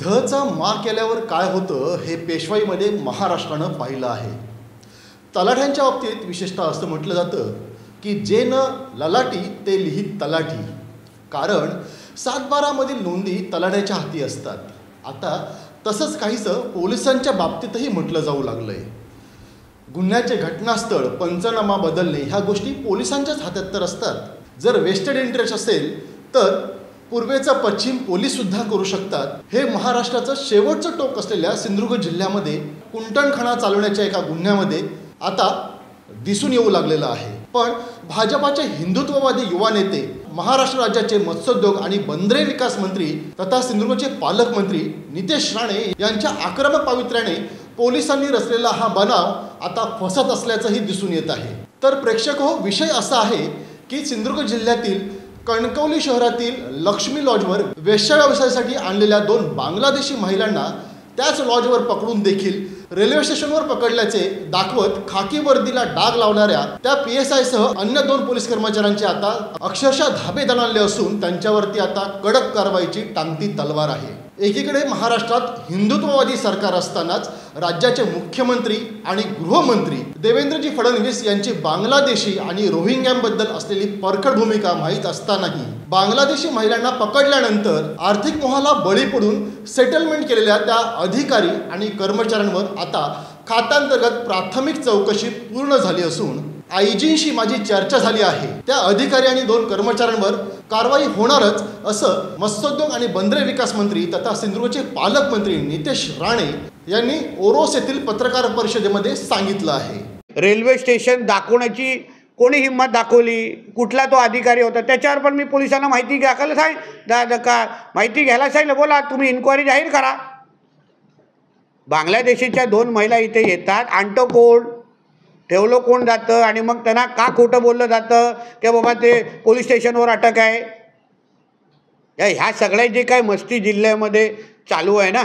धचा मार केल्यावर काय होतं हे पेशवाईमध्ये महाराष्ट्रानं पाहिलं आहे। तलाठ्यांच्या बाबतीत विशेषतः असं म्हटलं जातं की जे न ललाटी ते लिहित तलाठी, कारण 7/12 मधील नोंदी तलाठ्याच्या हाती असतात। आता तसंच काहीसं पोलिसांच्या बाबतीतही म्हटलं जाऊ लागलंय। गुन्ह्याचे घटनास्थळ, पंचनामा बदलणे ह्या गोष्टी पोलिसांच्याच हातात तर असतात। जर वेस्टेड इंटरेस्ट असेल तर पूर्वेचा पश्चिम पोलीस सुद्धा करू शकतात। हे महाराष्ट्राचं शेवटचं टोक असलेल्या सिंधुदुर्ग जिल्ह्यामध्ये कुंटणखाना चालवण्याच्या एका गुन्ह्यामध्ये आता दिसून येऊ लागलेलं आहे। पण भाजपाचे हिंदुत्ववादी युवा नेते, महाराष्ट्र राज्याचे मत्स्योद्योग आणि बंदरे विकास मंत्री तथा सिंधुदुर्गचे पालकमंत्री नितेश राणे यांच्या आक्रमक पावित्र्याने पोलिसांनी रचलेला हा बनाव आता फसत असल्याचंही दिसून येत आहे। तर प्रेक्षक हो, विषय असा आहे की सिंधुदुर्ग जिल्ह्यातील कणकवली शहरातील लक्ष्मी लॉजवर वेश्या व्यवसायासाठी आणलेल्या 2 बांगलादेशी महिलांना त्याच लॉजवर पकडून देखील रेल्वे स्टेशनवर पकडल्याचे दाखवत खाकी वर्दीला डाग लावणाऱ्या त्या PSI सह अन्य 2 पोलीस कर्मचाऱ्यांचे आता अक्षरशः धाबे दणाणले असून त्यांच्यावरती आता कडक कारवाईची टांगती तलवार आहे। एकीकडे महाराष्ट्रात हिंदुत्ववादी सरकार असतानाच राज्याचे मुख्यमंत्री आणि गृहमंत्री देवेंद्रजी फडणवीस यांची बांगलादेशी आणि रोहिंग्यांबद्दल असलेली परखड भूमिका माहीत असतानाही बांगलादेशी महिलांना पकडल्यानंतर आर्थिक मोहाला बळी पडून सेटलमेंट केलेल्या त्या अधिकारी आणि कर्मचाऱ्यांवर आता खात्यांतर्गत प्राथमिक चौकशी पूर्ण झाली असून आयजींशी माझी चर्चा झाली आहे। त्या अधिकारी आणि 2 कर्मचाऱ्यांवर कारवाई होणारच असं मत्स्योद्योग आणि बंदरे विकास मंत्री तथा सिंधुदुर्गचे पालकमंत्री नितेश राणे यांनी ओरोस येथील पत्रकार परिषदेमध्ये सांगितलं आहे। रेल्वे स्टेशन दाखवण्याची कोणी हिंमत दाखवली, कुठला तो अधिकारी होता, त्याच्यावर पण मी पोलिसांना माहिती माहिती घ्यायला सांगितलं। बोला, तुम्ही इन्क्वायरी जाहीर करा। बांगलादेशीच्या 2 महिला इथे येतात, आणतो कोण, ठेवलं कोण जातं आणि मग त्यांना का खोटं बोललं जातं की बाबा ते पोलीस स्टेशनवर अटक आहे। ह्या सगळ्या जे काय मस्ती जिल्ह्यामध्ये चालू आहे ना,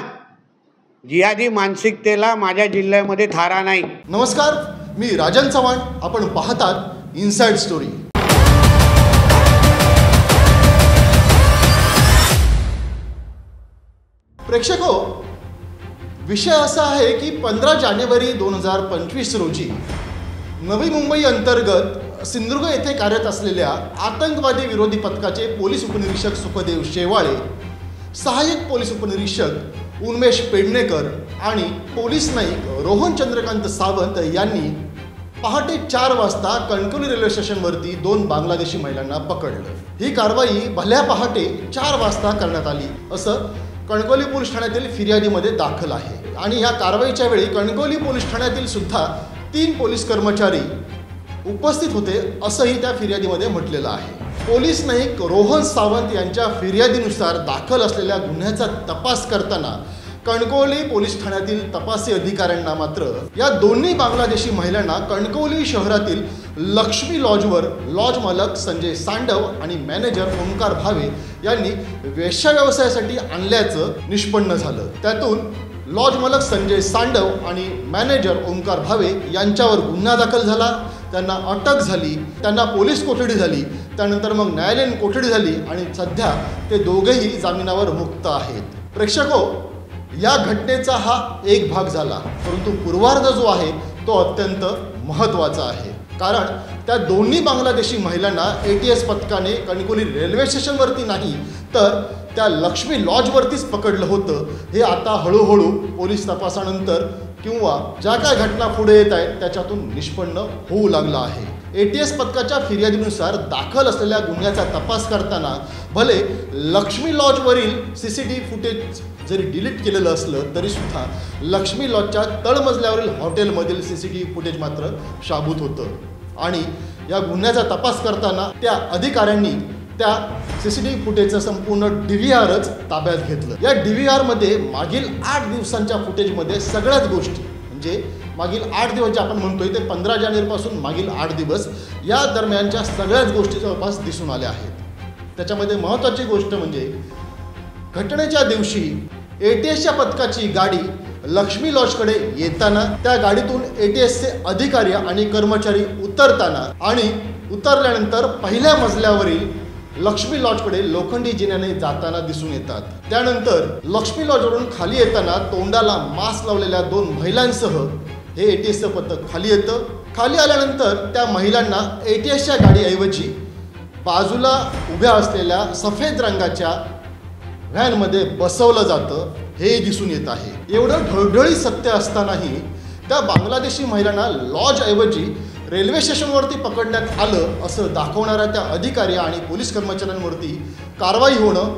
जिहादी मानसिकतेला माझ्या जिल्ह्यामध्ये थारा नाही। नमस्कार, मी राजन चव्हाण, आपण पाहतात इनसाइड स्टोरी। प्रेक्षक हो, विषय असा आहे की 15 जानेवारी 2025 रोजी नवी मुंबई अंतर्गत सिंधुदुर्ग येथे कार्यरत असलेल्या आतंकवादी विरोधी पथकाचे पोलीस उपनिरीक्षक सुखदेव शेवाळे, सहाय्यक पोलीस उपनिरीक्षक उन्मेष पेडणेकर आणि पोलीस नाईक रोहन चंद्रकांत सावंत यांनी पहाटे 4 वाजता कणकवली रेल्वे स्टेशनवरती 2 बांगलादेशी महिलांना पकडलं। ही कारवाई भल्या पहाटे 4 वाजता करण्यात आली असं कणकवली पोलीस ठाण्यातील फिर्यादीमध्ये दाखल आहे। आणि या कारवाईच्या वेळी कणकवली पोलीस ठाण्यातील सुद्धा 3 पोलीस कर्मचारी उपस्थित होते असंही त्या फिर्यादीमध्ये म्हटलेलं आहे। पोलीस नाईक रोहन सावंत यांच्या फिर्यादीनुसार दाखल असलेल्या गुन्ह्याचा तपास करताना कणकवली पोलीस ठाण्यातील तपासी अधिकाऱ्यांना मात्र या दोन्ही बांगलादेशी महिलांना कणकवली शहरातील लक्ष्मी लॉजवर लॉज मालक संजय सांडव आणि मॅनेजर ओंकार भावे यांनी वेश्या व्यवसायासाठी आणल्याचं निष्पन्न झालं। त्यातून लॉज मालक संजय सांडव आणि मॅनेजर ओंकार भावे यांच्यावर गुन्हा दाखल झाला, त्यांना अटक झाली, त्यांना पोलीस कोठडी झाली, त्यानंतर मग न्यायालयीन कोठडी झाली आणि सध्या ते दोघेही जामिनावर मुक्त आहेत। प्रेक्षको, या घटनेचा हा एक भाग झाला, परंतु पूर्वार्ध जो आहे तो अत्यंत महत्त्वाचा आहे। कारण त्या दोन्ही बांगलादेशी महिलांना ATS पथकाने कणकवली रेल्वे स्टेशनवरती नाही तर त्या लक्ष्मी लॉजवरतीच पकडलं होतं। हे आता हळूहळू पोलीस तपासानंतर किंवा ज्या काय घटना पुढे येत आहेत त्याच्यातून निष्पन्न होऊ लागलं आहे। ATS पथकाच्या फिर्यादीनुसार दाखल असलेल्या गुन्ह्याचा तपास करताना भले लक्ष्मी लॉजवरील CCTV फुटेज जरी डिलीट केलेलं असलं तरी सुद्धा लक्ष्मी लॉजच्या तळमजल्यावरील हॉटेलमधील CCTV फुटेज मात्र शाबूत होतं। आणि या गुन्ह्याचा तपास करताना त्या अधिकाऱ्यांनी त्या CCTV फुटेजचं संपूर्ण DVRच ताब्यात घेतलं। या DVR मध्ये मागील 8 दिवसांच्या फुटेजमध्ये सगळ्याच गोष्टी, म्हणजे मागील 8 दिवस जे आपण म्हणतोय ते 15 जानेवारीपासून मागील 8 दिवस या दरम्यानच्या सगळ्याच गोष्टी जवळपास दिसून आल्या आहेत। त्याच्यामध्ये महत्त्वाची गोष्ट म्हणजे घटनेच्या दिवशी ATSच्या पथकाची गाडी लक्ष्मी लॉजकडे येताना त्या गाडीतून ATSचे अधिकारी आणि कर्मचारी उतरताना आणि उतरल्यानंतर पहिल्या मजल्यावरील लक्ष्मी लॉजकडे लोखंडी जिन्याने जाताना दिसून येतात। त्यानंतर लक्ष्मी लॉजवरून खाली येताना तोंडाला मास्क लावलेल्या 2 महिलांसह हे एटीएसचं पथक खाली येतं। खाली आल्यानंतर त्या महिलांना एटीएसच्या गाडीऐवजी बाजूला उभ्या असलेल्या सफेद रंगाच्या व्हॅनमध्ये बसवलं जातं हे दिसून येत आहे। एवढं ढळढळी सत्य असतानाही त्या बांगलादेशी महिलांना लॉजऐवजी रेल्वे स्टेशनवरती पकडण्यात आलं असं दाखवणाऱ्या त्या अधिकारी आणि पोलीस कर्मचाऱ्यांवरती कारवाई होणं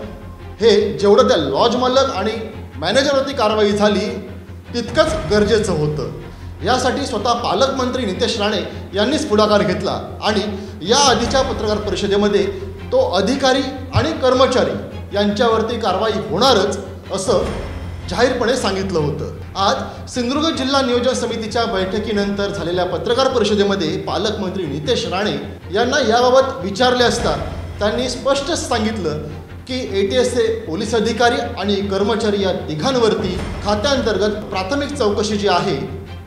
हे जेवढं त्या लॉज मालक आणि मॅनेजरवरती कारवाई झाली तितकंच गरजेचं होतं। यासाठी स्वतः पालकमंत्री नितेश राणे यांनीच पुढाकार घेतला आणि या आधीच्या पत्रकार परिषदेमध्ये तो अधिकारी आणि कर्मचारी यांच्यावरती कारवाई होणारच असं जाहीरपणे सांगितलं होतं। आज सिंधुदुर्ग जिल्हा नियोजन समितीच्या बैठकीनंतर झालेल्या पत्रकार परिषदेमध्ये पालकमंत्री नितेश राणे यांना याबाबत विचारले असता त्यांनी स्पष्ट सांगितलं की एटीएसचे पोलीस अधिकारी आणि कर्मचारी या तिघांवरती खात्याअंतर्गत प्राथमिक चौकशी जी आहे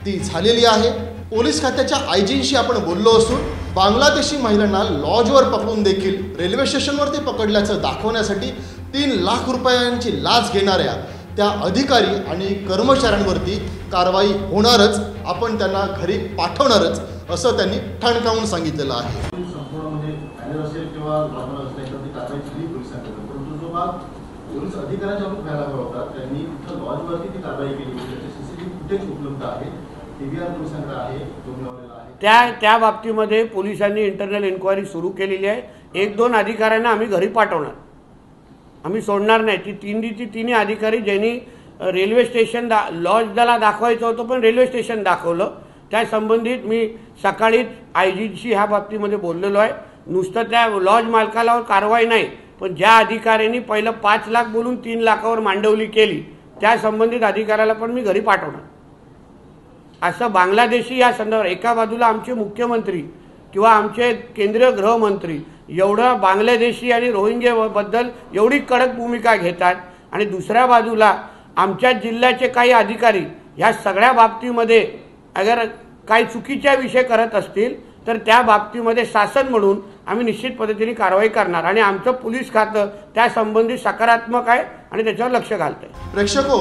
ती झालेली आहे। पोलीस खात्याच्या आयजींशी आपण बोललो असून बांगलादेशी महिलांना लॉजवर पकडून देखील रेल्वे स्टेशनवरती पकडल्याचं दाखवण्यासाठी 3 लाख रुपयांची लाच घेणाऱ्या त्या अधिकारी आणि कर्मचाऱ्यांवरती कारवाई होणारच, आपण त्यांना घरी पाठवणारच असं त्यांनी ठणकावून सांगितलेलं आहे। संपूर्ण म्हणजे पॅनल असेल किंवा लॉजवर असेल तर ती कारवाई झाली पोलिसांकडून, परंतु जो भाग पोलीस अधिकाऱ्यांच्या व्हायला हवा होता त्यांनी तिथं लॉजवरती ती कारवाई केली। त्याचे सीसीटीव्ही फुटेज उपलब्ध आहे, टीव्हीआर पोलिसांकडे आहे, तो मिळवलेला आहे। त्या बाबतीमध्ये पोलिसांनी इंटरनल इन्क्वायरी सुरू केलेली आहे। 1-2 अधिकाऱ्यांना आम्ही घरी पाठवणार, आम्ही सोडणार नाही। ती तिन्ही अधिकारी ज्यांनी रेल्वे स्टेशन लॉजला दाखवायचं होतं पण रेल्वे स्टेशन दाखवलं, त्या संबंधित मी सकाळीच आयजीशी ह्या बाबतीमध्ये बोललेलो आहे। नुसतं त्या लॉज मालकाला कारवाई नाही, पण ज्या अधिकाऱ्यांनी पहिलं 5 लाख बोलून 3 लाखावर मांडवली केली त्या संबंधित अधिकाऱ्याला पण मी घरी पाठवणार असं बांगलादेशी या संदर्भात। एका बाजूला आमचे मुख्यमंत्री किंवा आमचे केंद्रीय गृहमंत्री एवढं बांगलादेशी आणि रोहिंग्याबद्दल एवढी कडक भूमिका घेतात आणि दुसऱ्या बाजूला आमच्या जिल्ह्याचे काही अधिकारी ह्या सगळ्या बाबतीमध्ये अगर काही चुकीच्या विषय करत असतील तर त्या बाबतीमध्ये शासन म्हणून आम्ही निश्चित पद्धतीने कारवाई करणार आणि आमचं पोलीस खातं त्या संबंधित सकारात्मक आहे आणि त्याच्यावर लक्ष घालतंय। प्रेक्षको,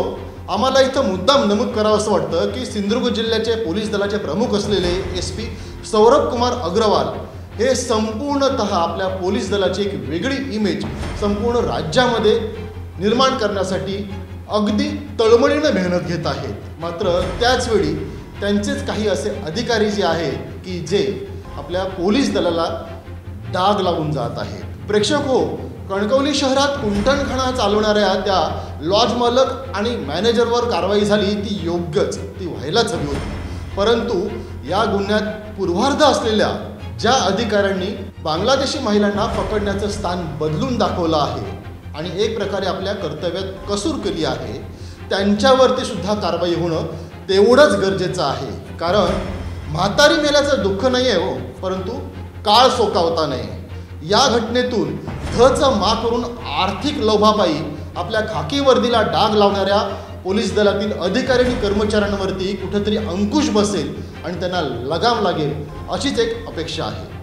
आम्हाला इथं मुद्दाम नमूद करावं असं वाटतं की सिंधुदुर्ग जिल्ह्याचे पोलीस दलाचे प्रमुख असलेले SP सौरभ कुमार अग्रवाल हे संपूर्णतः आपल्या पोलीस दलाची एक वेगळी इमेज संपूर्ण राज्यामध्ये निर्माण करण्यासाठी अगदी तळमळीनं मेहनत घेत आहेत। मात्र त्याचवेळी त्यांचेच काही असे अधिकारी जे आहेत की जे आपल्या पोलीस दलाला डाग लावून जात आहेत। प्रेक्षक हो, कणकवली शहरात कुंटणखाना चालवणाऱ्या त्या लॉज मालक आणि मॅनेजरवर कारवाई झाली ती योग्यच, ती व्हायलाच हवी होती। परंतु या गुन्ह्यात पूर्वार्ध असलेल्या ज्या अधिकाऱ्यांनी बांगलादेशी महिलांना पकडण्याचं स्थान बदलून दाखवलं आहे आणि एक प्रकारे आपल्या कर्तव्यात कसूर केली आहे त्यांच्यावरती सुद्धा कारवाई होणं तेवढंच गरजेचं आहे। कारण म्हातारी मेल्याचं दुःख नाही आहे हो, परंतु काळ सोकावता नाही। या घटनेतून धचं मा करून आर्थिक लोभापायी आपल्या खाकी वर्दीला डाग लावणाऱ्या पोलीस दलातील अधिकारी आणि कर्मचाऱ्यांवरती कुठेतरी अंकुश बसेल आणि त्यांना लगाम लागेल अशीच एक अपेक्षा आहे।